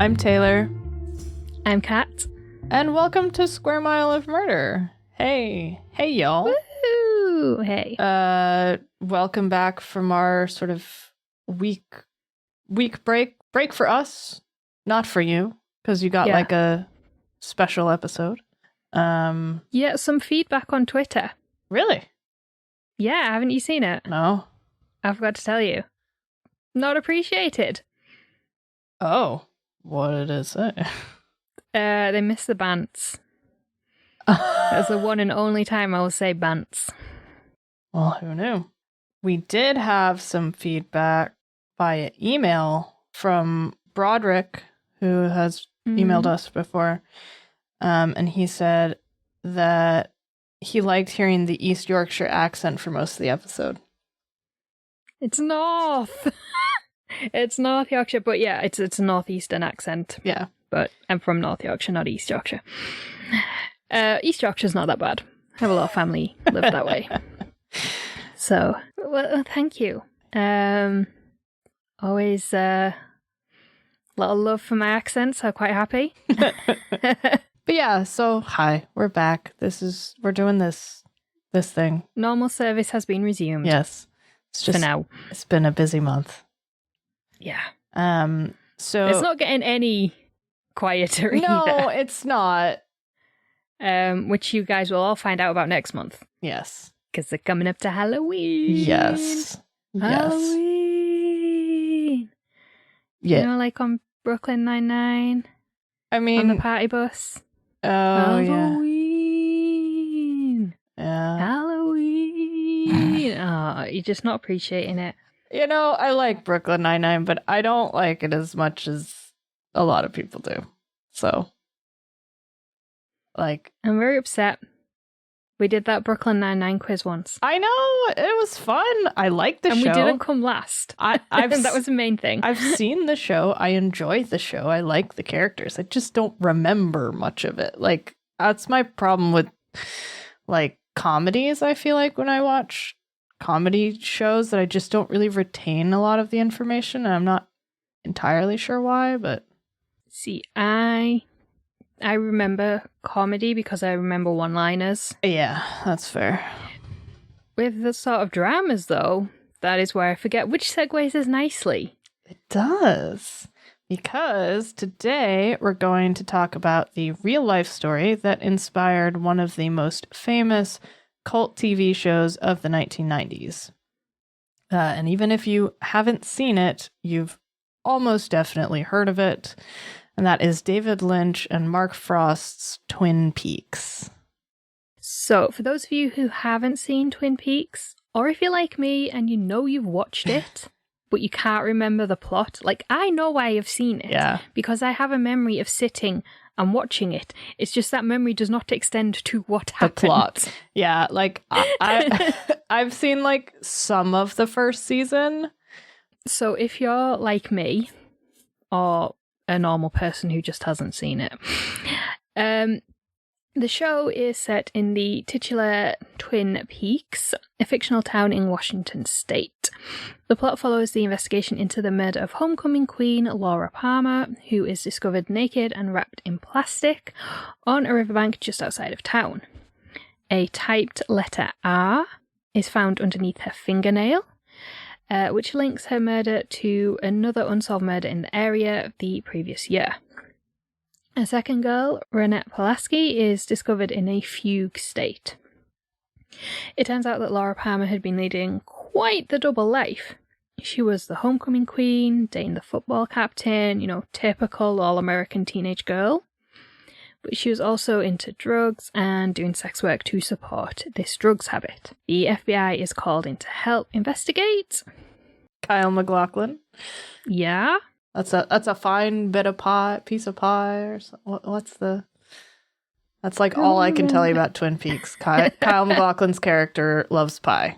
I'm Taylor. I'm Kat. And welcome to Square Mile of Murder. Hey y'all. Woohoo! Hey. Welcome back from our sort of week break for us, not for you, because you got like a special episode. Yeah, some feedback on Twitter. Really? Yeah, haven't you seen it? No. I forgot to tell you. Not appreciated. Oh, what did it say? They missed the bants. That's the one and only time I will say bants. Well, who knew? We did have some feedback via email from Broderick, who has emailed us before. And he said that he liked hearing the East Yorkshire accent for most of the episode. It's North. It's North Yorkshire, but yeah, it's a northeastern accent. Yeah. But I'm from North Yorkshire, not East Yorkshire. East Yorkshire's not that bad. I have a lot of family live that way. So, well, thank you. Always a lot of love for my accent, so quite happy. But yeah, so hi, we're back. We're doing this thing. Normal service has been resumed. Yes. It's just, for now. It's been a busy month. Yeah. So it's not getting any quieter either. No, it's not. Which you guys will all find out about next month. Yes. Because they're coming up to Halloween. Yes. Halloween. Yeah. You know, like on Brooklyn Nine-Nine? I mean... on the party bus? Oh, Halloween. Yeah. Halloween. Oh, you're just not appreciating it. You know, I like Brooklyn Nine-Nine, but I don't like it as much as a lot of people do. So, like... I'm very upset. We did that Brooklyn Nine-Nine quiz once. I know! It was fun! I liked the show. And we didn't come last. That was the main thing. I've seen the show. I enjoyed the show. I like the characters. I just don't remember much of it. Like, that's my problem with, like, comedies, I feel like, when I watch comedy shows, that I just don't really retain a lot of the information, and I'm not entirely sure why, but... See, I remember comedy because I remember one-liners. Yeah, that's fair. With the sort of dramas, though, that is where I forget, which segues us nicely. It does. Because today we're going to talk about the real-life story that inspired one of the most famous cult TV shows of the 1990s. And even if you haven't seen it, you've almost definitely heard of it. And that is David Lynch and Mark Frost's Twin Peaks. So, for those of you who haven't seen Twin Peaks, or if you're like me and you know you've watched it, but you can't remember the plot, like, I know why I've seen it. Yeah. Because I have a memory of sitting and watching it. It's just that memory does not extend to what happened. The plot. Yeah, like, I've seen, like, some of the first season. So, if you're like me, or a normal person who just hasn't seen it, the show is set in the titular Twin Peaks, a fictional town in Washington state. The plot follows the investigation into the murder of homecoming queen Laura Palmer, who is discovered naked and wrapped in plastic on a riverbank just outside of town. A typed letter R is found underneath her fingernail, which links her murder to another unsolved murder in the area the previous year. A second girl, Renette Pulaski, is discovered in a fugue state. It turns out that Laura Palmer had been leading quite the double life. She was the homecoming queen, dating the football captain, you know, typical all-American teenage girl. But she was also into drugs and doing sex work to support this drugs habit. The FBI is called in to help investigate. Kyle MacLachlan. Yeah? That's a fine piece of pie, or what's the... That's like all I can tell you about Twin Peaks. Kyle MacLachlan's character loves pie.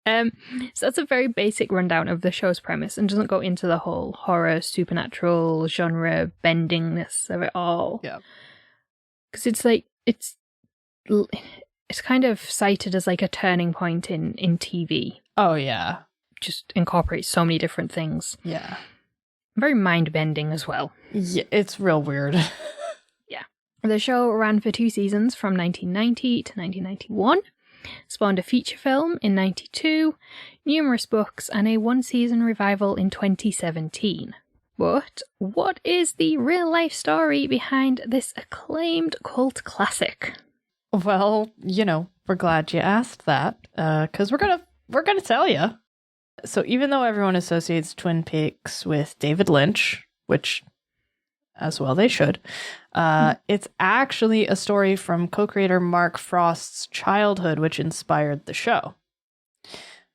So that's a very basic rundown of the show's premise and doesn't go into the whole horror, supernatural, genre bendingness of it all. Yeah. Because it's like, it's kind of cited as like a turning point in TV. Oh, yeah. Just incorporates so many different things. Yeah. Very mind-bending as well. Yeah, it's real weird. Yeah. The show ran for 2 seasons from 1990 to 1991, spawned a feature film in 92, numerous books, and a 1-season revival in 2017. But what is the real-life story behind this acclaimed cult classic? Well, we're glad you asked that, because we're gonna tell you. So even though everyone associates Twin Peaks with David Lynch, which, as well they should, it's actually a story from co-creator Mark Frost's childhood, which inspired the show.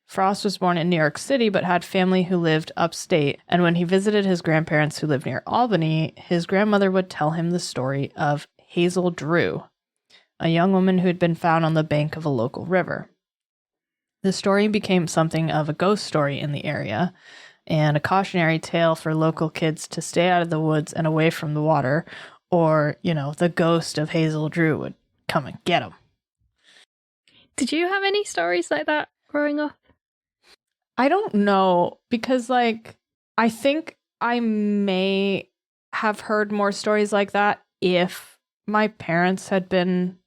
Frost was born in New York City, but had family who lived upstate, and when he visited his grandparents who lived near Albany, his grandmother would tell him the story of Hazel Drew, a young woman who had been found on the bank of a local river. The story became something of a ghost story in the area, and a cautionary tale for local kids to stay out of the woods and away from the water, or, the ghost of Hazel Drew would come and get them. Did you have any stories like that growing up? I don't know, because, I think I may have heard more stories like that if my parents had been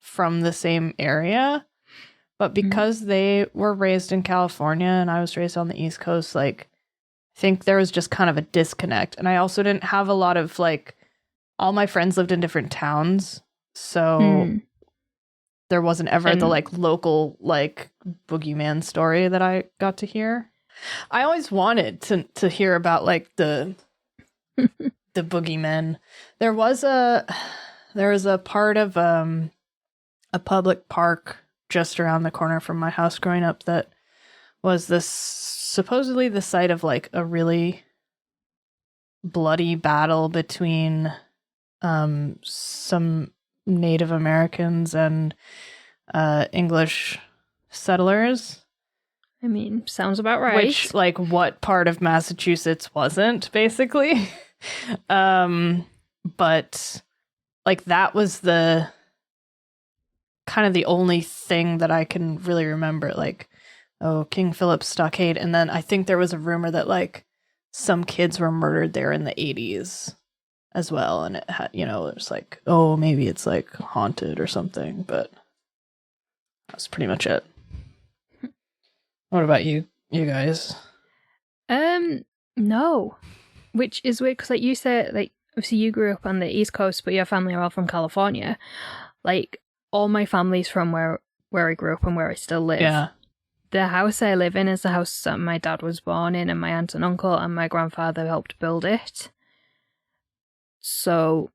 from the same area. But because they were raised in California and I was raised on the East Coast, I think there was just kind of a disconnect. And I also didn't have a lot of, all my friends lived in different towns. So there wasn't ever the local boogeyman story that I got to hear. I always wanted to hear about the the boogeymen. There was a part of a public park just around the corner from my house growing up that was supposedly the site of a really bloody battle between some Native Americans and English settlers. I mean, sounds about right. Which, what part of Massachusetts wasn't, basically. But, that was the kind of the only thing that I can really remember. King Philip's Stockade. And then I think there was a rumor that, some kids were murdered there in the 80s as well. And it had, it was maybe it's, haunted or something. But that's pretty much it. What about you guys? No. Which is weird, because you said, obviously you grew up on the East Coast, but your family are all from California. All my family's from where I grew up and where I still live. Yeah. The house I live in is the house that my dad was born in, and my aunt and uncle and my grandfather helped build it. So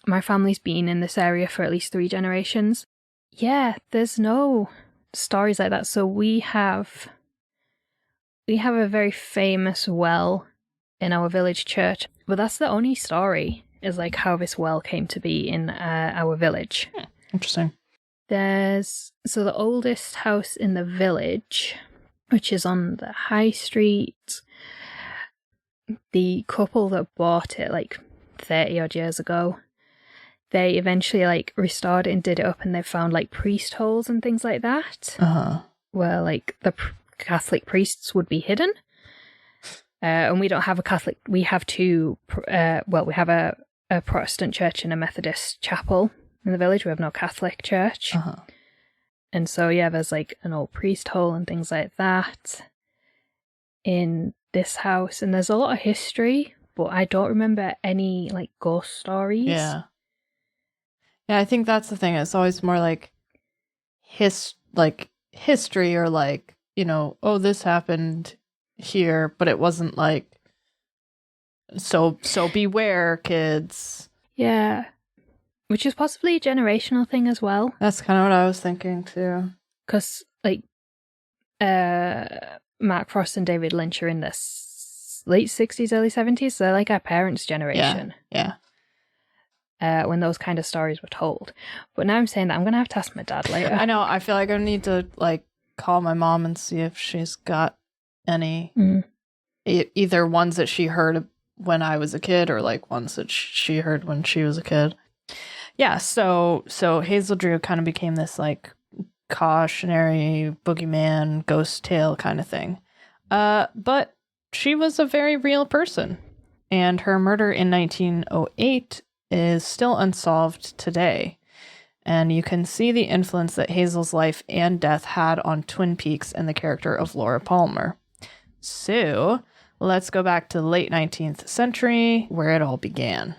my family's been in this area for at least 3 generations. Yeah, there's no stories like that. So we have a very famous well in our village church, but that's the only story, is how this well came to be in our village. Interesting. There's the oldest house in the village, which is on the high street. The couple that bought it 30 odd years ago, they eventually restored it and did it up, and they found priest holes and things like that, where the Catholic priests would be hidden. And we don't have a Catholic. We have 2. We have a Protestant church and a Methodist chapel in the village. We have no Catholic church. And so there's an old priest hole and things like that in this house, and there's a lot of history, but I don't remember any ghost stories. Yeah, I think that's the thing. It's always more history, or oh, this happened here, but it wasn't so beware, kids. Yeah. Which is possibly a generational thing as well. That's kind of what I was thinking too. Because Mark Frost and David Lynch are in the late 60s, early 70s. So they're our parents' generation. Yeah. When those kind of stories were told. But now I'm saying that I'm going to have to ask my dad later. I know. I feel like I need to call my mom and see if she's got any either ones that she heard when I was a kid, or ones that she heard when she was a kid. Yeah, so Hazel Drew kind of became this cautionary boogeyman ghost tale kind of thing. But she was a very real person, and her murder in 1908 is still unsolved today. And you can see the influence that Hazel's life and death had on Twin Peaks and the character of Laura Palmer. So, let's go back to the late 19th century, where it all began.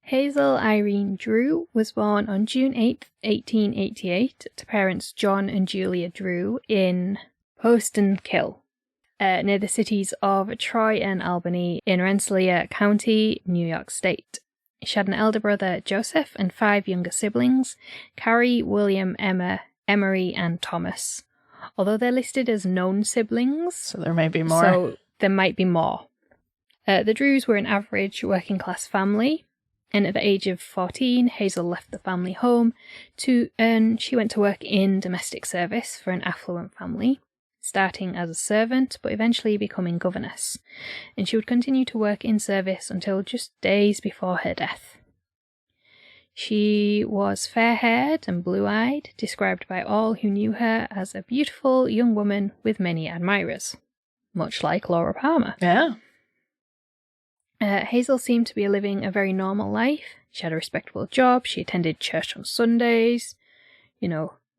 Hazel Irene Drew was born on June 8th, 1888, to parents John and Julia Drew in Poston Kill, near the cities of Troy and Albany in Rensselaer County, New York State. She had an elder brother, Joseph, and 5 younger siblings, Carrie, William, Emma, Emery, and Thomas. Although they're listed as known siblings, So there may be more. so there might be more. The Drews were an average working-class family, and at the age of 14, Hazel left the family home and she went to work in domestic service for an affluent family, starting as a servant, but eventually becoming governess. And she would continue to work in service until just days before her death. She was fair-haired and blue-eyed, described by all who knew her as a beautiful young woman with many admirers, much like Laura Palmer. Yeah. Hazel seemed to be living a very normal life. She had a respectable job, she attended church on Sundays,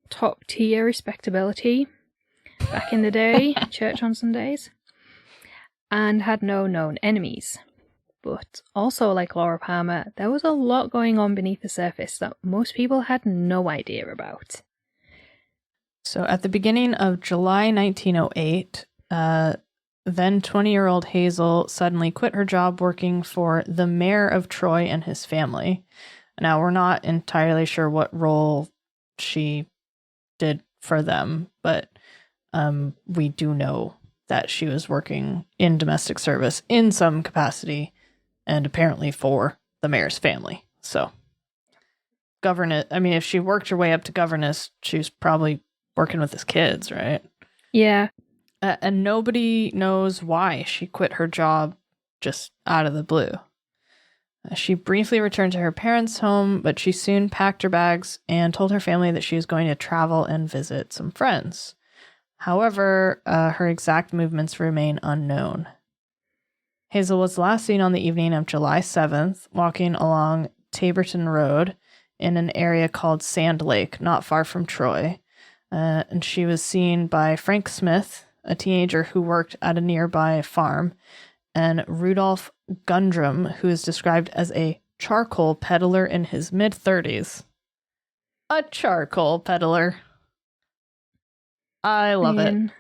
top-tier respectability. Back in the day, church on Sundays, and had no known enemies. But also, like Laura Palmer, there was a lot going on beneath the surface that most people had no idea about. So at the beginning of July 1908, then 20-year-old Hazel suddenly quit her job working for the mayor of Troy and his family. Now, we're not entirely sure what role she did for them, but we do know that she was working in domestic service in some capacity, and apparently for the mayor's family. So, if she worked her way up to governess, she was probably working with his kids, right? Yeah. And nobody knows why she quit her job just out of the blue. She briefly returned to her parents' home, but she soon packed her bags and told her family that she was going to travel and visit some friends. However, her exact movements remain unknown. Hazel was last seen on the evening of July 7th, walking along Taberton Road in an area called Sand Lake, not far from Troy. And she was seen by Frank Smith, a teenager who worked at a nearby farm, and Rudolph Gundrum, who is described as a charcoal peddler in his mid-30s. A charcoal peddler. I love it.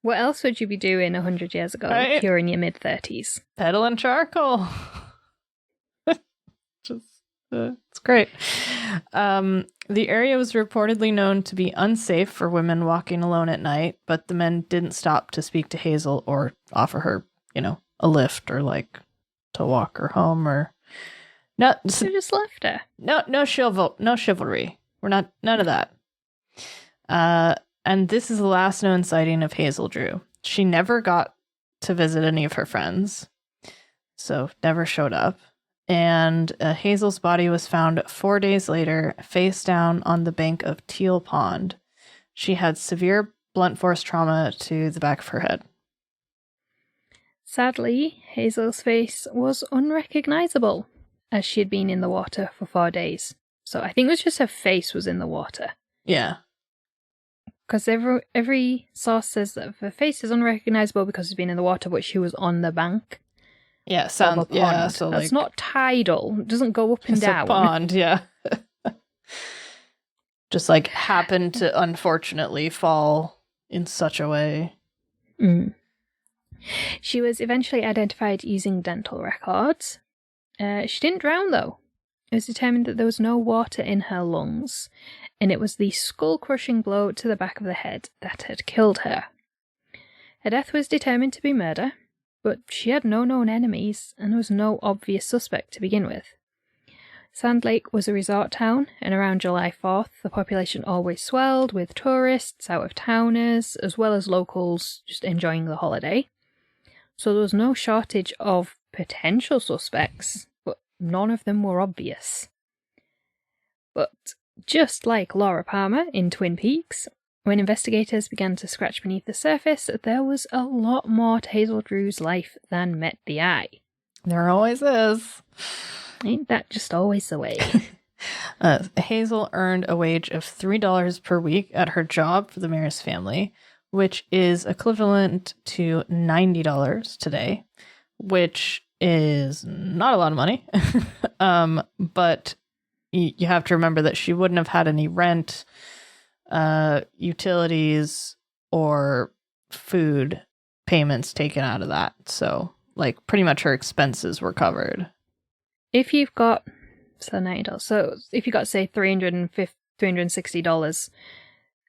What else would you be doing 100 years ago if you're in your mid-30s? Peddling charcoal. It's great. The area was reportedly known to be unsafe for women walking alone at night, but the men didn't stop to speak to Hazel or offer her, a lift or to walk her home or no. They just left her. No chivalry. We're not none of that. And this is the last known sighting of Hazel Drew. She never got to visit any of her friends, so never showed up. And Hazel's body was found 4 days later, face down on the bank of Teal Pond. She had severe blunt force trauma to the back of her head. Sadly, Hazel's face was unrecognizable, as she had been in the water for 4 days. So I think it was just her face was in the water. Yeah. Because every source says that her face is unrecognizable because it's been in the water, but she was on the bank. Yeah, sounds. Yeah, so that's not tidal. It doesn't go up and it's down. A pond, yeah. Just happened to unfortunately fall in such a way. Mm. She was eventually identified using dental records. She didn't drown, though. It was determined that there was no water in her lungs, and it was the skull-crushing blow to the back of the head that had killed her. Her death was determined to be murder, but she had no known enemies, and there was no obvious suspect to begin with. Sand Lake was a resort town, and around July 4th, the population always swelled with tourists, out-of-towners, as well as locals just enjoying the holiday. So there was no shortage of potential suspects, but none of them were obvious. But just like Laura Palmer in Twin Peaks, When investigators began to scratch beneath the surface, there was a lot more to Hazel Drew's life than met the eye. There always is. Ain't that just always the way? Hazel earned a wage of $3 per week at her job for the Maris family, which is equivalent to $90 today, which is not a lot of money. But you have to remember that she wouldn't have had any rent, utilities, or food payments taken out of that. So, like, pretty much her expenses were covered. If you've got, so $90, so if you got, say, $360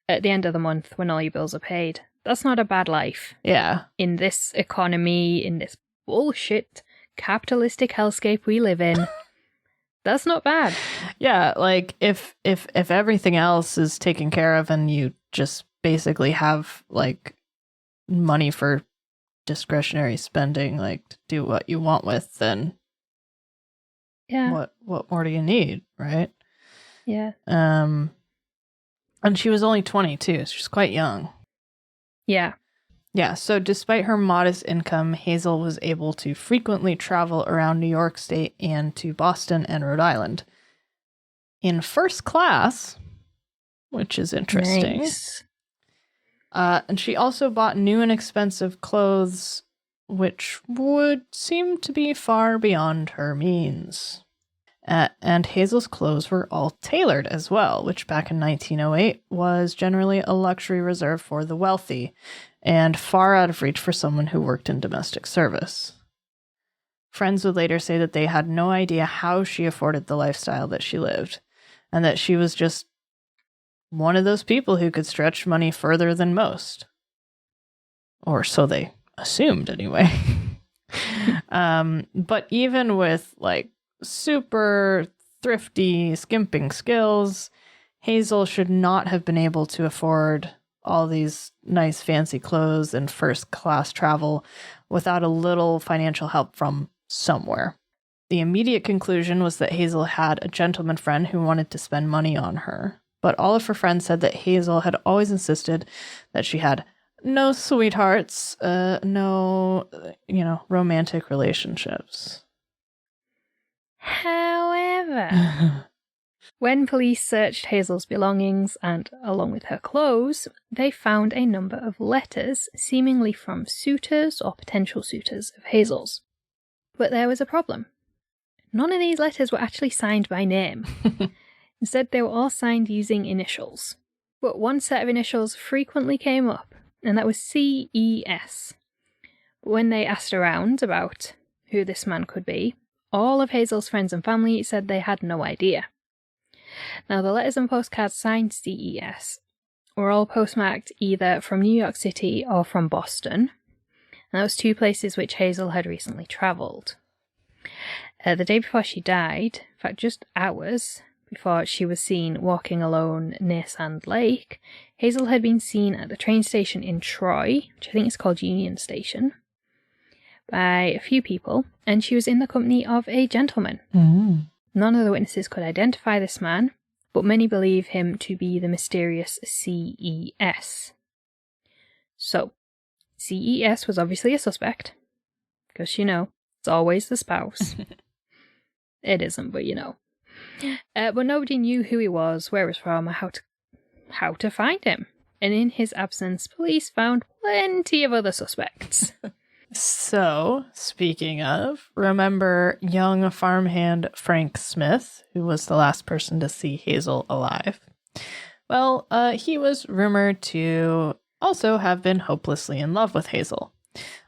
at the end of the month when all your bills are paid, that's not a bad life. Yeah. In this economy, in this bullshit capitalistic hellscape we live in, that's not bad. Yeah, like if everything else is taken care of and you just basically have like money for discretionary spending, like to do what you want with, then yeah, what more do you need, right? Yeah. And she was only 22, so she's quite young. Yeah. Yeah, so despite her modest income, Hazel was able to frequently travel around New York State and to Boston and Rhode Island in first class, which is interesting. Nice. And she also bought new and expensive clothes, which would seem to be far beyond her means. And Hazel's clothes were all tailored as well, which back in 1908 was generally a luxury reserved for the wealthy and far out of reach for someone who worked in domestic service. Friends would later say that they had no idea how she afforded the lifestyle that she lived, and that she was just one of those people who could stretch money further than most. Or so they assumed, anyway. But even with, like, super thrifty, skimping skills, Hazel should not have been able to afford all these nice fancy clothes and first class travel without a little financial help from somewhere. The immediate conclusion was that Hazel had a gentleman friend who wanted to spend money on her, but all of her friends said that Hazel had always insisted that she had no sweethearts, no, romantic relationships. However, when police searched Hazel's belongings and along with her clothes, they found a number of letters seemingly from suitors or potential suitors of Hazel's. But there was a problem. None of these letters were actually signed by name. Instead, they were all signed using initials. But one set of initials frequently came up, and that was CES. But when they asked around about who this man could be, all of Hazel's friends and family said they had no idea. Now, the letters and postcards signed CES were all postmarked either from New York City or from Boston. And those two places which Hazel had recently travelled. The day before she died, in fact just hours before she was seen walking alone near Sand Lake, Hazel had been seen at the train station in Troy, which I think is called Union Station, by a few people, and she was in the company of a gentleman. Mm. None of the witnesses could identify this man, but many believe him to be the mysterious CES. So, CES was obviously a suspect, because, it's always the spouse. It isn't, but but nobody knew who he was, where he was from, or how to find him. And in his absence, police found plenty of other suspects. So, speaking of, remember young farmhand Frank Smith, who was the last person to see Hazel alive? Well, he was rumored to also have been hopelessly in love with Hazel,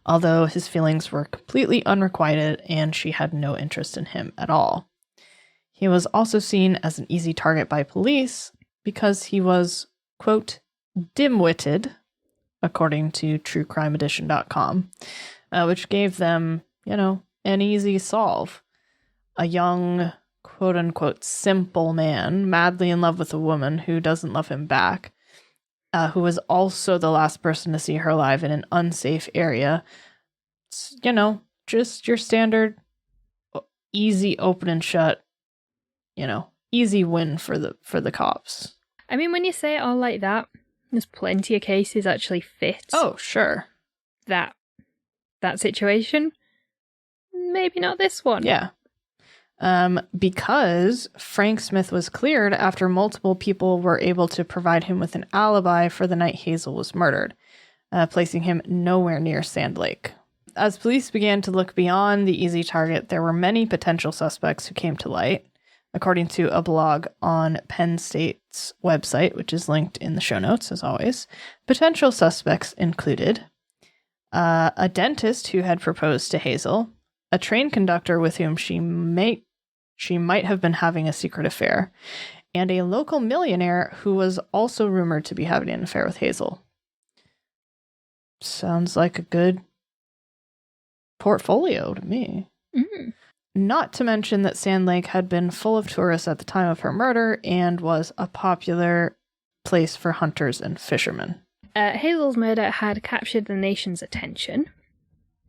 although his feelings were completely unrequited and she had no interest in him at all. He was also seen as an easy target by police because he was, quote, dim-witted, according to truecrimeedition.com, which gave them, an easy solve. A young, quote-unquote, simple man, madly in love with a woman who doesn't love him back, who was also the last person to see her alive in an unsafe area. It's, just your standard easy open and shut, easy win for the cops. I mean, when you say it all like that, There's plenty of cases actually fit Oh, sure. that situation. Maybe not this one. Yeah. Because Frank Smith was cleared after multiple people were able to provide him with an alibi for the night Hazel was murdered, placing him nowhere near Sand Lake. As police began to look beyond the easy target, there were many potential suspects who came to light. According to a blog on Penn State's website, which is linked in the show notes, as always, potential suspects included a dentist who had proposed to Hazel, a train conductor with whom she might have been having a secret affair, and a local millionaire who was also rumored to be having an affair with Hazel. Sounds like a good portfolio to me. Mm. Not to mention that Sand Lake had been full of tourists at the time of her murder and was a popular place for hunters and fishermen. Hazel's murder had captured the nation's attention,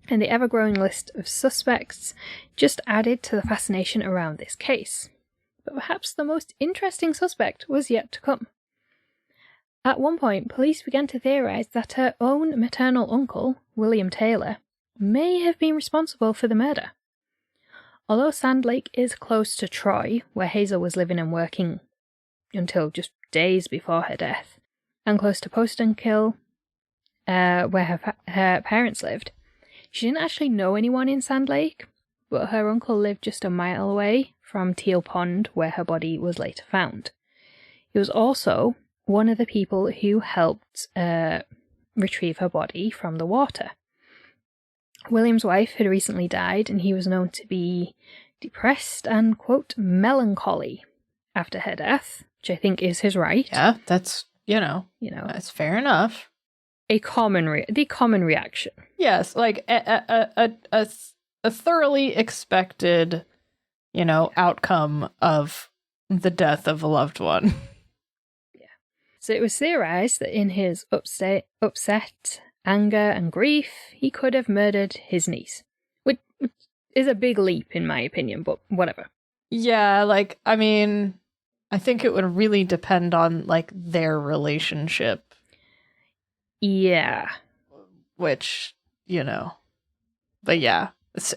and the ever-growing list of suspects just added to the fascination around this case. But perhaps the most interesting suspect was yet to come. At one point, police began to theorize that her own maternal uncle, William Taylor, may have been responsible for the murder. Although Sand Lake is close to Troy, where Hazel was living and working until just days before her death, and close to Post-Kill, where her parents lived, she didn't actually know anyone in Sand Lake, but her uncle lived just a mile away from Teal Pond, where her body was later found. He was also one of the people who helped retrieve her body from the water. William's wife had recently died, and he was known to be depressed and, quote, melancholy after her death, which I think is his right. Yeah, that's, that's fair enough. The common reaction. Yes, like a thoroughly expected, outcome of the death of a loved one. Yeah. So it was theorized that in his upset, anger, and grief, he could have murdered his niece. Which is a big leap, in my opinion, but whatever. Yeah, I think it would really depend on, their relationship. Yeah. Which, But yeah,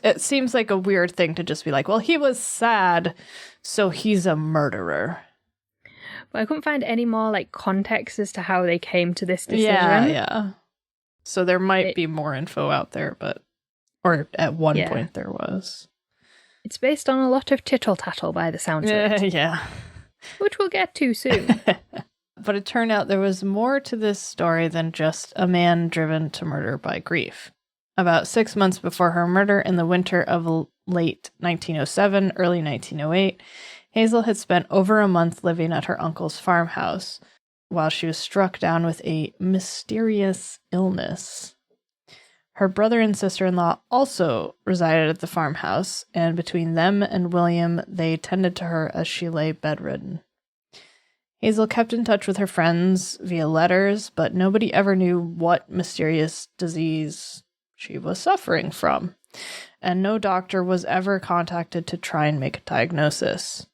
it seems like a weird thing to just be like, well, he was sad, so he's a murderer. But I couldn't find any more, context as to how they came to this decision. Yeah. So there might be more info out there, or at one point there was. It's based on a lot of tittle-tattle by the sounds of it. Yeah. Which we'll get to soon. But it turned out there was more to this story than just a man driven to murder by grief. About 6 months before her murder in the winter of late 1907, early 1908, Hazel had spent over a month living at her uncle's farmhouse while she was struck down with a mysterious illness. Her brother and sister-in-law also resided at the farmhouse, and between them and William, they tended to her as she lay bedridden. Hazel kept in touch with her friends via letters, but nobody ever knew what mysterious disease she was suffering from, and no doctor was ever contacted to try and make a diagnosis.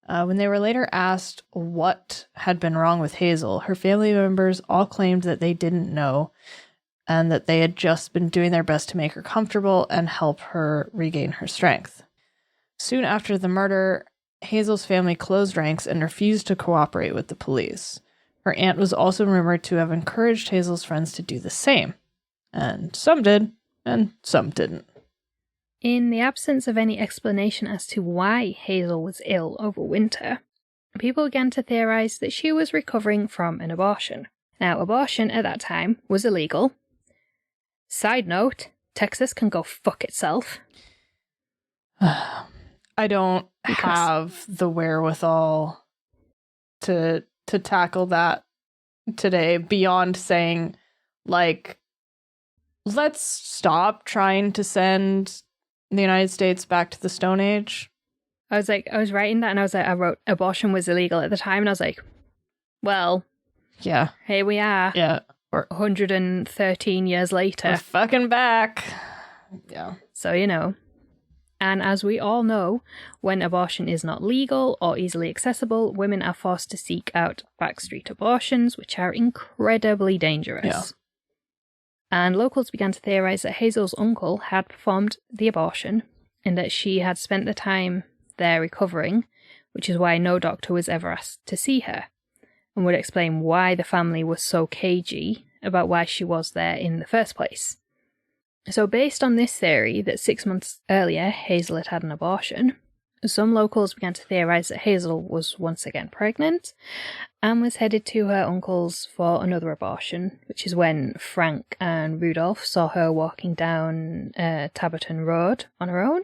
When they were later asked what had been wrong with Hazel, her family members all claimed that they didn't know, and that they had just been doing their best to make her comfortable and help her regain her strength. Soon after the murder, Hazel's family closed ranks and refused to cooperate with the police. Her aunt was also rumored to have encouraged Hazel's friends to do the same. And some did, and some didn't. In the absence of any explanation as to why Hazel was ill over winter, people began to theorize that she was recovering from an abortion. Now, abortion at that time was illegal. Side note, Texas can go fuck itself. I don't have the wherewithal to tackle that today beyond saying, let's stop trying to send the United States back to the Stone Age. I was writing that and I wrote abortion was illegal at the time, and I was like, well, yeah, here we are. Yeah. 113 years later. We're fucking back. Yeah. So, And as we all know, when abortion is not legal or easily accessible, women are forced to seek out backstreet abortions, which are incredibly dangerous. Yeah. And locals began to theorize that Hazel's uncle had performed the abortion and that she had spent the time there recovering, which is why no doctor was ever asked to see her, and would explain why the family was so cagey about why she was there in the first place. So based on this theory that 6 months earlier Hazel had had an abortion, some locals began to theorize that Hazel was once again pregnant and was headed to her uncle's for another abortion, which is when Frank and Rudolph saw her walking down Tabberton Road on her own.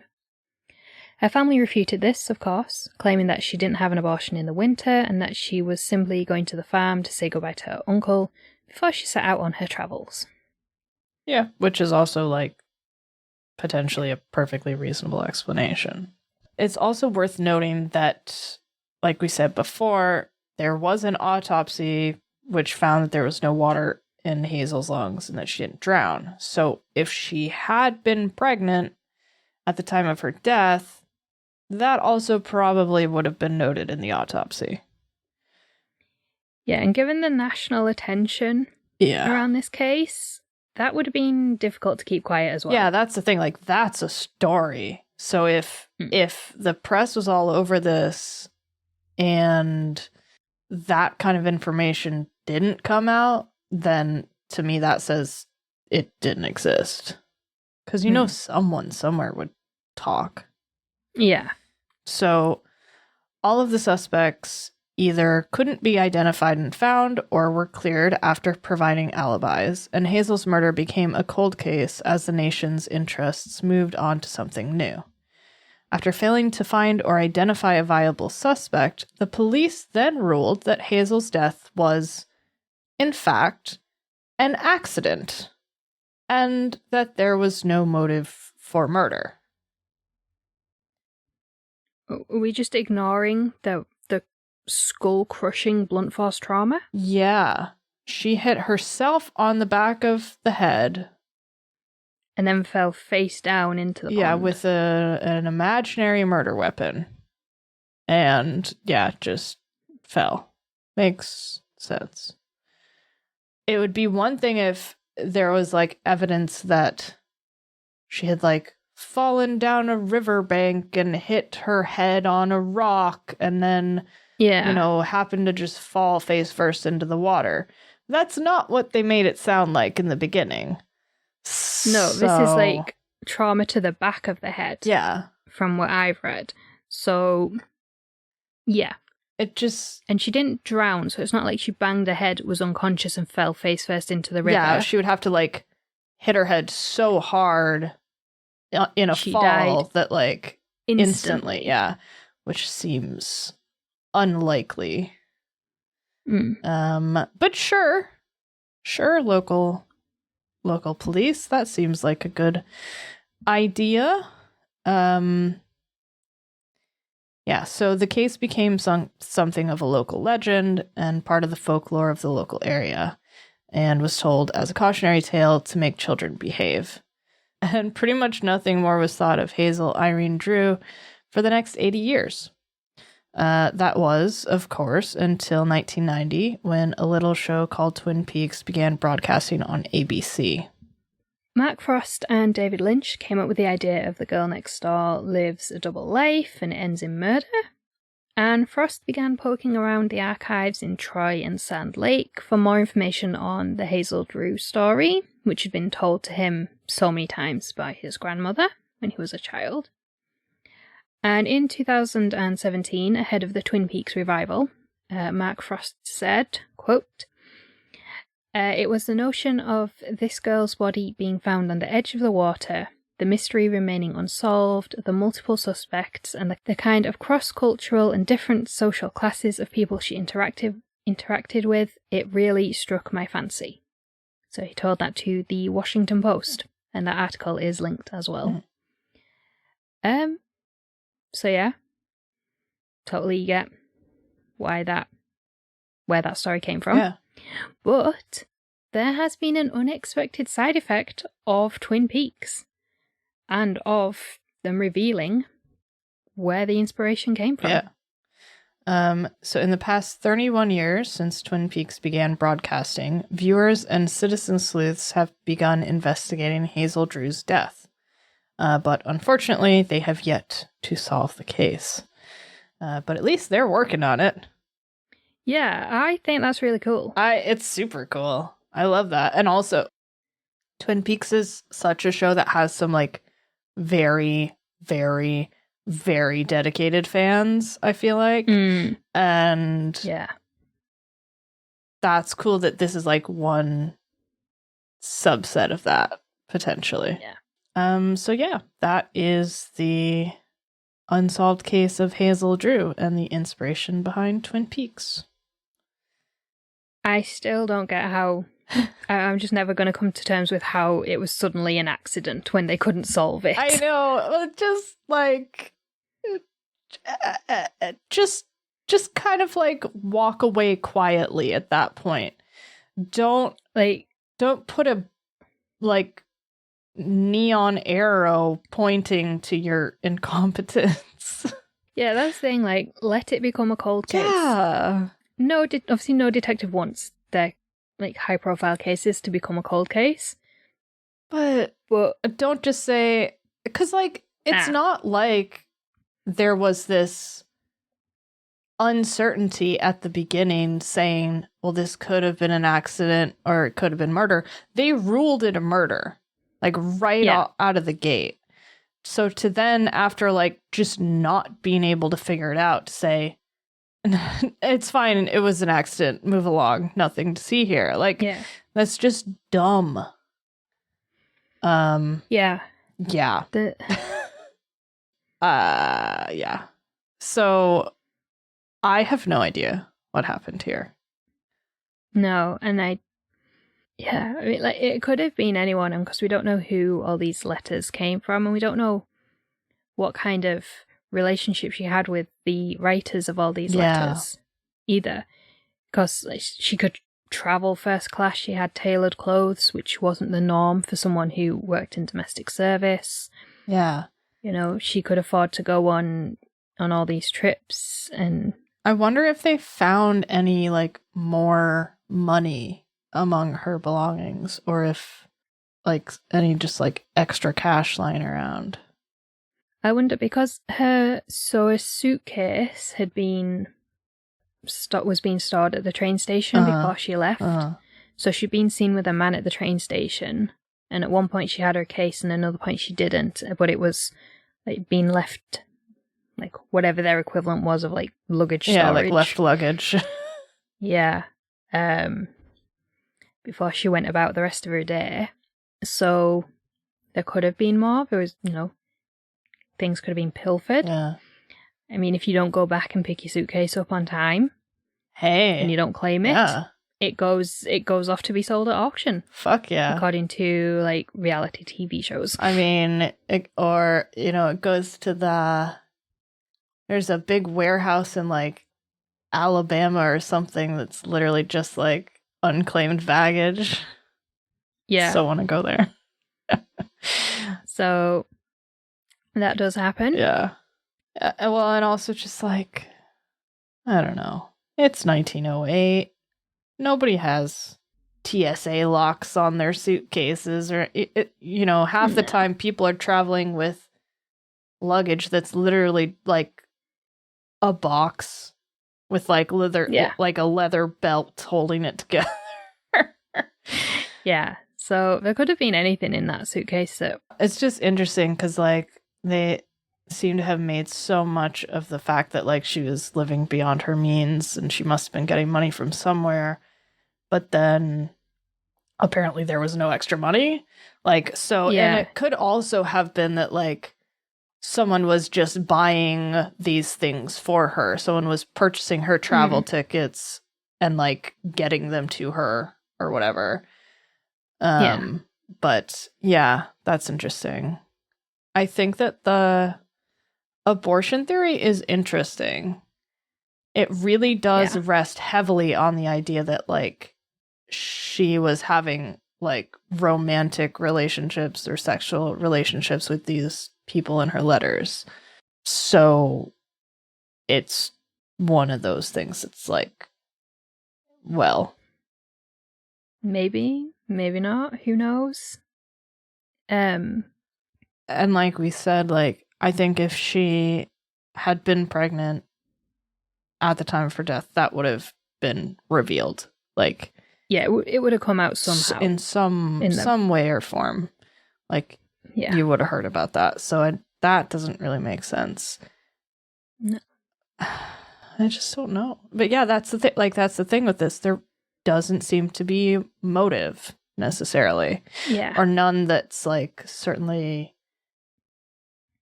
Her family refuted this, of course, claiming that she didn't have an abortion in the winter and that she was simply going to the farm to say goodbye to her uncle before she set out on her travels. Yeah, which is also, like, potentially a perfectly reasonable explanation. It's also worth noting that, like we said before, there was an autopsy which found that there was no water in Hazel's lungs and that she didn't drown. So if she had been pregnant at the time of her death, that also probably would have been noted in the autopsy. Yeah, and given the national attention around this case, that would have been difficult to keep quiet as well. Yeah, that's the thing. Like, that's a story. So if the press was all over this and that kind of information didn't come out, then to me that says it didn't exist. Because you know someone somewhere would talk. Yeah. So all of the suspects either couldn't be identified and found or were cleared after providing alibis, and Hazel's murder became a cold case as the nation's interests moved on to something new. After failing to find or identify a viable suspect, the police then ruled that Hazel's death was, in fact, an accident, and that there was no motive for murder. Are we just ignoring the skull-crushing blunt force trauma? Yeah. She hit herself on the back of the head. And then fell face down into the pond. Yeah, with an imaginary murder weapon. And, yeah, just fell. Makes sense. It would be one thing if there was, like, evidence that she had, like, fallen down a riverbank and hit her head on a rock and then, happened to just fall face first into the water. That's not what they made it sound like in the beginning. No, this is like trauma to the back of the head. Yeah. From what I've read. So, yeah. And she didn't drown, so it's not like she banged her head, was unconscious, and fell face first into the river. Yeah, she would have to, like, hit her head so hard in a fall that, like, instantly. Yeah. Which seems unlikely. But sure, local police, that seems like a good idea. So the case became something of a local legend and part of the folklore of the local area, and was told as a cautionary tale to make children behave. And pretty much nothing more was thought of Hazel Irene Drew for the next 80 years. That was, of course, until 1990, when a little show called Twin Peaks began broadcasting on ABC. Mark Frost and David Lynch came up with the idea of the girl next door lives a double life and it ends in murder. And Frost began poking around the archives in Troy and Sand Lake for more information on the Hazel Drew story, which had been told to him so many times by his grandmother when he was a child. And in 2017, ahead of the Twin Peaks revival, Mark Frost said, quote, it was the notion of this girl's body being found on the edge of the water, the mystery remaining unsolved, the multiple suspects, and the kind of cross-cultural and different social classes of people she interacted with. It really struck my fancy. So he told that to the Washington Post, and that article is linked as well. So yeah, totally get where that story came from. Yeah. But there has been an unexpected side effect of Twin Peaks and of them revealing where the inspiration came from. Yeah. So in the past 31 years since Twin Peaks began broadcasting, viewers and citizen sleuths have begun investigating Hazel Drew's death. But unfortunately, they have yet to solve the case. But at least they're working on it. Yeah, I think that's really cool. It's super cool. I love that. And also, Twin Peaks is such a show that has some like very, very, very dedicated fans, I feel like. And yeah, that's cool that this is like one subset of that, potentially. Yeah. So yeah, that is the unsolved case of Hazel Drew and the inspiration behind Twin Peaks. I still don't get how... I'm just never going to come to terms with how it was suddenly an accident when they couldn't solve it. I know, just like... just kind of like walk away quietly at that point. Don't put a like neon arrow pointing to your incompetence. Yeah, that's the thing, like, let it become a cold case. Yeah. Obviously no detective wants their like high profile cases to become a cold case. But don't just say, because like it's not like there was this uncertainty at the beginning saying, well, this could have been an accident or it could have been murder. They ruled it a murder, like out of the gate. So to then, after like just not being able to figure it out, to say, it's fine, it was an accident, move along, nothing to see here. Like, that's just dumb. Yeah. Yeah. Yeah. So I have no idea what happened here. No, and I mean, like, it could have been anyone, and because we don't know who all these letters came from, and we don't know what kind of relationship she had with the writers of all these letters either. Because like, she could travel first class, she had tailored clothes, which wasn't the norm for someone who worked in domestic service. Yeah. You know, she could afford to go on all these trips, and I wonder if they found any like more money among her belongings, or if like any just like extra cash lying around. I wonder, because a suitcase had been was being stored at the train station before she left. So she'd been seen with a man at the train station, and at one point she had her case and another point she didn't, but it was like being left, like whatever their equivalent was of like luggage storage. Yeah, like left luggage. Yeah. Before she went about the rest of her day. So there could have been more. There was, things could have been pilfered. Yeah. I mean, if you don't go back and pick your suitcase up on time, and you don't claim it, it goes off to be sold at auction. Fuck yeah. According to like reality TV shows. I mean, it goes to there's a big warehouse in like Alabama or something that's literally just like unclaimed baggage. Yeah. So want to go there. So that does happen. Yeah. Well, and also just like, I don't know. It's 1908. Nobody has TSA locks on their suitcases, or half the time people are traveling with luggage that's literally like a box with like like a leather belt holding it together. Yeah. So there could have been anything in that suitcase. So it's just interesting because like they seem to have made so much of the fact that like she was living beyond her means and she must have been getting money from somewhere, but then apparently there was no extra money. Like, so, and it could also have been that like someone was just buying these things for her. Someone was purchasing her travel tickets and like getting them to her or whatever. But yeah, that's interesting. I think that the abortion theory is interesting. It really does rest heavily on the idea that like she was having like romantic relationships or sexual relationships with these people in her letters. So it's one of those things. It's like, well, maybe not. Who knows? And like we said, like, I think if she had been pregnant at the time of her death, that would have been revealed. Like, yeah, it would have come out somehow in some way or form. Like, you would have heard about that. So that doesn't really make sense. No. I just don't know. But yeah, that's the thing. Like, that's the thing with this. There doesn't seem to be motive necessarily. Yeah. Or none that's like certainly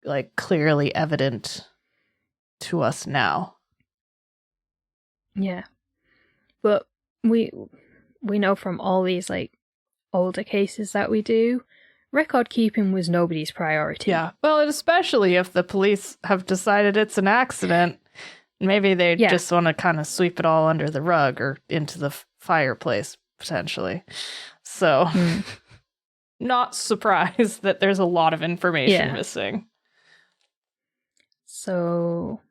like clearly evident to us now. Yeah. But we know from all these like older cases that we do, record keeping was nobody's priority. Yeah. Well, and especially if the police have decided it's an accident, maybe they just want to kind of sweep it all under the rug or into the fireplace potentially. So not surprised that there's a lot of information missing. So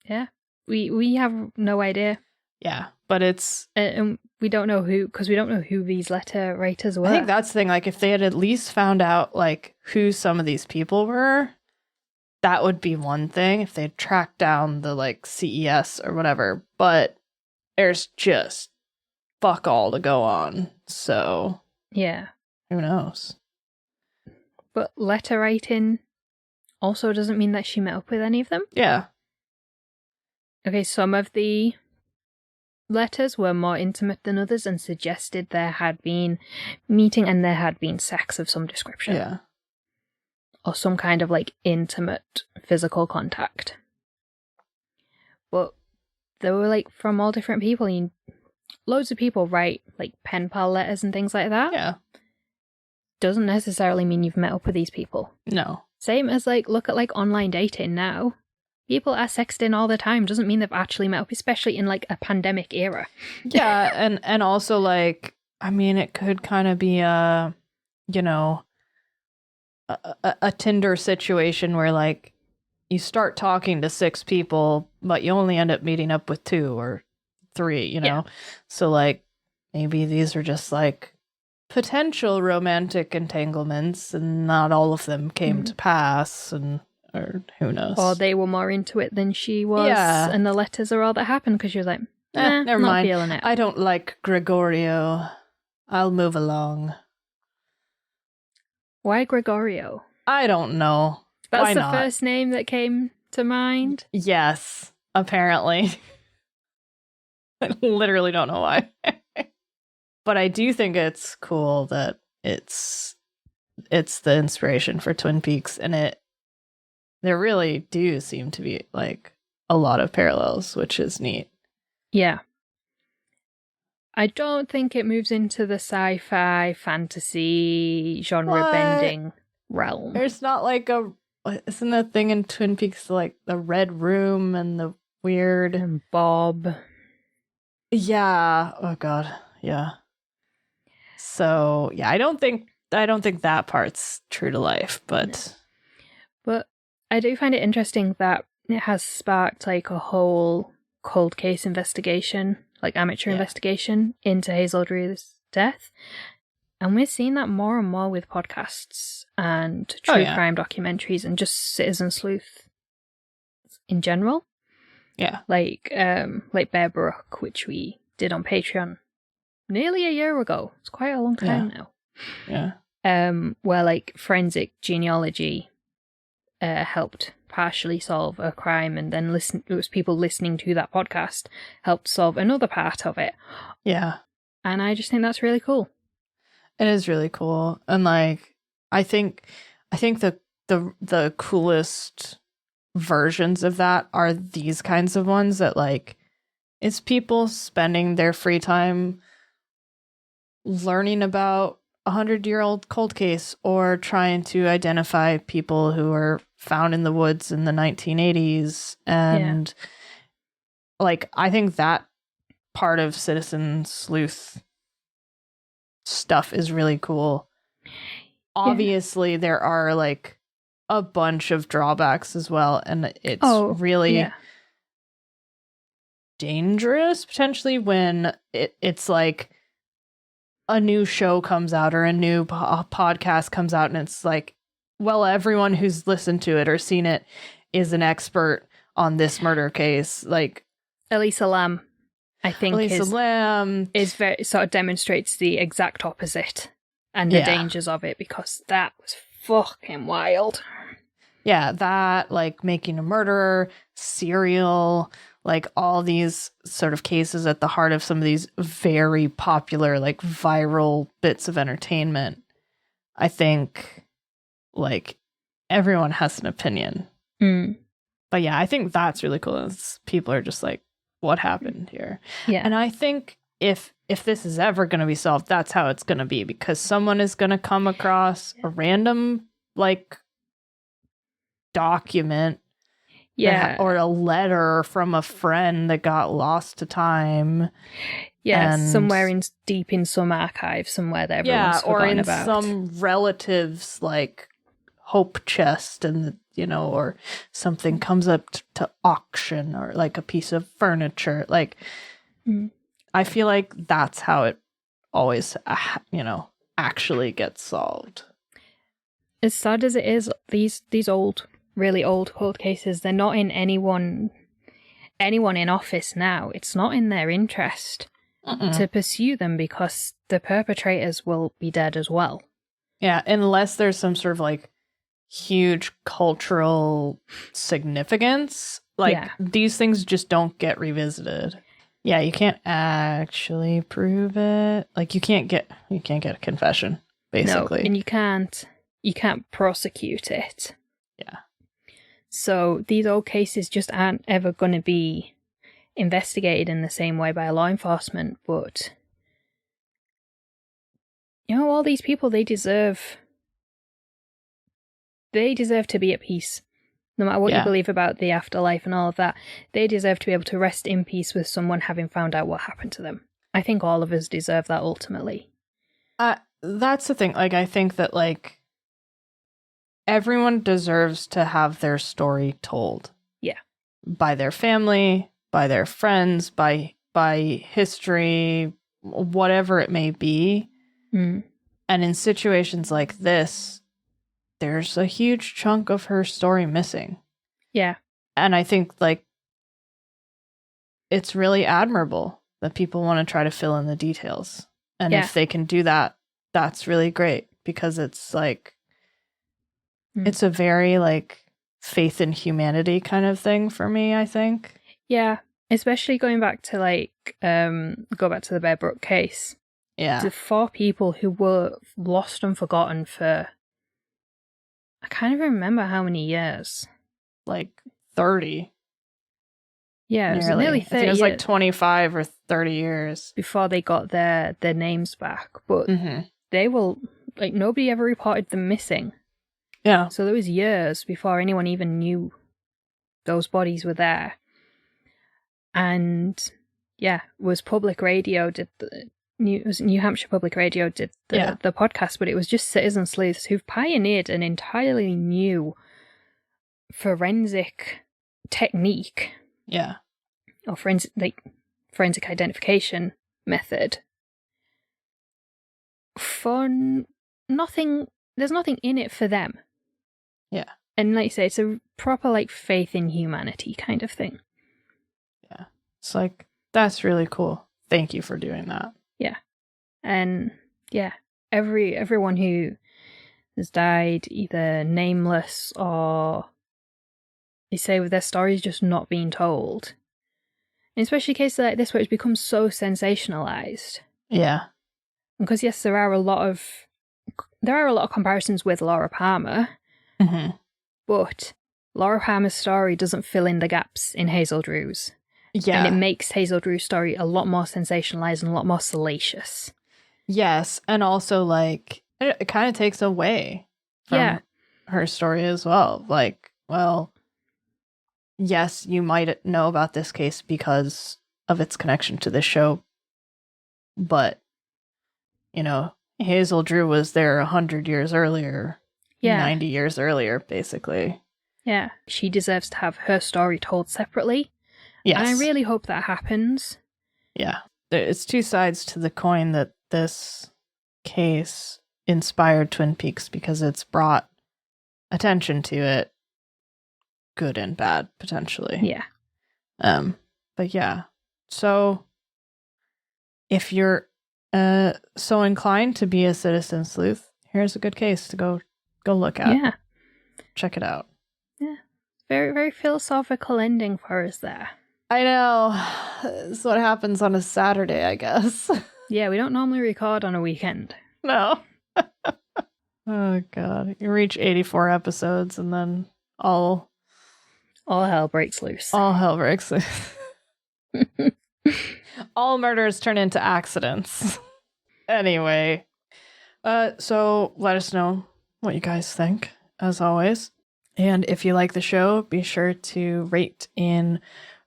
yeah, we have no idea. Yeah, but it's and we don't know who these letter writers were. I think that's the thing. Like, if they had at least found out like who some of these people were, that would be one thing. If they had tracked down the like CES or whatever, but there's just fuck all to go on. So yeah, who knows? But letter writing also doesn't mean that she met up with any of them. Yeah. Okay, some of the letters were more intimate than others and suggested there had been meeting and there had been sex of some description. Yeah. Or some kind of like intimate physical contact. But they were like from all different people. Loads of people write like pen pal letters and things like that. Yeah. Doesn't necessarily mean you've met up with these people. No. Same as like, look at like online dating now. People are sexting all the time. Doesn't mean they've actually met up, especially in like a pandemic era. Yeah, and also like, I mean, it could kind of be a Tinder situation where like you start talking to 6 people, but you only end up meeting up with 2 or 3, Yeah. So like maybe these are just like potential romantic entanglements and not all of them came to pass, or who knows. Or they were more into it than she was. Yeah. And the letters are all that happened because she was like, never not mind. feeling it. I don't like Gregorio. I'll move along. Why Gregorio? I don't know. That's Why the not? first name that came to mind. Yes, apparently. I literally don't know why. But I do think it's cool that it's the inspiration for Twin Peaks, and there really do seem to be like a lot of parallels, which is neat. Yeah. I don't think it moves into the sci-fi fantasy genre bending realm. There's not like isn't that thing in Twin Peaks like the red room and the weird And Bob. Yeah. Oh god. Yeah. So yeah, I don't think that part's true to life, but But I do find it interesting that it has sparked like a whole cold case investigation, like amateur investigation into Hazel Drew's death. And we're seeing that more and more with podcasts and true crime documentaries and just citizen sleuth in general. Yeah. Like Bear Brook, which we did on Patreon nearly a year ago. It's quite a long time now. Yeah. Where like forensic genealogy helped partially solve a crime, and then it was people listening to that podcast helped solve another part of it. Yeah. And I just think that's really cool. It is really cool. And like I think the coolest versions of that are these kinds of ones that like it's people spending their free time learning about 100-year-old cold case or trying to identify people who were found in the woods in the 1980s. And like, I think that part of citizen sleuth stuff is really cool. Obviously, there are like a bunch of drawbacks as well, and it's really dangerous potentially when it's like a new show comes out or a new podcast comes out, and it's like, well, everyone who's listened to it or seen it is an expert on this murder case. Like Elisa Lam, I think, is very sort of demonstrates the exact opposite and the dangers of it, because that was fucking wild. Yeah, that, like, Making a Murderer, Serial, like all these sort of cases at the heart of some of these very popular, like, viral bits of entertainment. I think, like, everyone has an opinion. But yeah, I think that's really cool. People are just like, what happened here? Yeah. And I think if this is ever going to be solved, that's how it's going to be, because someone is going to come across a random, like, document or a letter from a friend that got lost to time. Yeah, somewhere deep in some archive somewhere that everyone's forgotten about. Or in some relative's, like, hope chest, and or something comes up to auction, or like a piece of furniture. Like, I feel like that's how it always, actually gets solved. As sad as it is, these old, really old cold cases, they're not in anyone in office now. It's not in their interest to pursue them, because the perpetrators will be dead as well. Yeah, unless there's some sort of, like, huge cultural significance. Like, these things just don't get revisited. Yeah, you can't actually prove it. Like, you can't get a confession, basically. No, and you can't prosecute it. Yeah. So these old cases just aren't ever going to be investigated in the same way by law enforcement. But, all these people, they deserve to be at peace. No matter what you believe about the afterlife and all of that, they deserve to be able to rest in peace with someone having found out what happened to them. I think all of us deserve that ultimately. That's the thing. Like, I think that, like, everyone deserves to have their story told. Yeah. By their family, by their friends, by history, whatever it may be. And in situations like this, there's a huge chunk of her story missing. Yeah. And I think, like, it's really admirable that people want to try to fill in the details. And if they can do that, that's really great, because it's, like, it's a very, like, faith in humanity kind of thing for me, I think. Yeah. Especially going back to, like, go back to the Bear Brook case. Yeah. The 4 people who were lost and forgotten for, I can't even remember how many years. Like 30. Yeah, it was nearly 30 I think it was like 25 or 30 years. Before they got their names back. But they will, like, nobody ever reported them missing. Yeah. So there was years before anyone even knew those bodies were there. And, was public radio, New Hampshire Public Radio did the podcast, but it was just citizen sleuths who've pioneered an entirely new forensic technique. Yeah. Or forensic identification method. For nothing, there's nothing in it for them. Yeah. And like you say, it's a proper, like, faith in humanity kind of thing. Yeah. It's like, that's really cool. Thank you for doing that. Yeah. And everyone who has died, either nameless or, they say, with their stories just not being told. And especially cases like this where it's become so sensationalized. Yeah. Because yes, there are a lot of comparisons with Laura Palmer. But Laura Palmer's story doesn't fill in the gaps in Hazel Drew's. Yeah. And it makes Hazel Drew's story a lot more sensationalized and a lot more salacious. Yes. And also, like, it kind of takes away from her story as well. Like, well, yes, you might know about this case because of its connection to this show. But, Hazel Drew was there 100 years earlier. Yeah. 90 years earlier, basically. Yeah. She deserves to have her story told separately. Yes. And I really hope that happens. Yeah. It's two sides to the coin that this case inspired Twin Peaks because it's brought attention to it, good and bad, potentially. Yeah. But yeah. So if you're so inclined to be a citizen sleuth, here's a good case to go look at. Yeah. Check it out. Yeah. Very, very philosophical ending for us there. I know. It's what happens on a Saturday, I guess. Yeah, we don't normally record on a weekend. No. Oh, God. You reach 84 episodes and then all hell breaks loose. All hell breaks loose. All murders turn into accidents. Anyway. So let us know what you guys think, as always. And if you like the show, be sure to rate and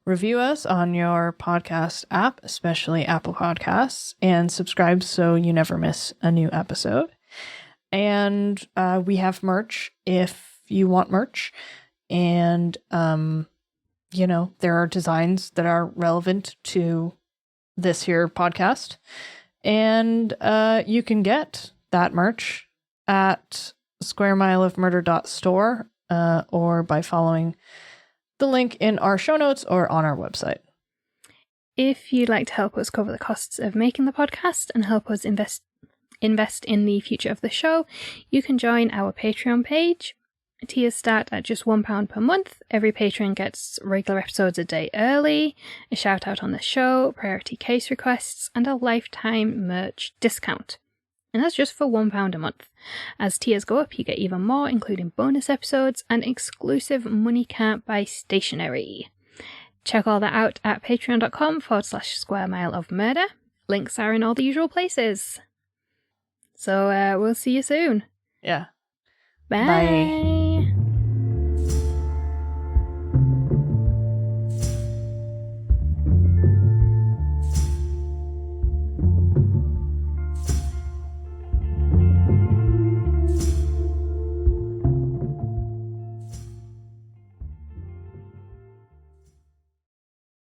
review us on your podcast app, especially Apple Podcasts, and subscribe so you never miss a new episode. And we have merch if you want merch. And, there are designs that are relevant to this here podcast. And you can get that merch at squaremileofmurder.store or by following the link in our show notes or on our website. If you'd like to help us cover the costs of making the podcast and help us invest in the future of the show, you can join our Patreon page. Tiers start at just £1 per month. Every patron gets regular episodes a day early, a shout out on the show, priority case requests, and a lifetime merch discount. And that's just for £1 a month. As tiers go up, you get even more, including bonus episodes and exclusive Money Can't Buy stationery. Check all that out at patreon.com/Square Mile of Murder. Links are in all the usual places. So we'll see you soon. Yeah. Bye. Bye.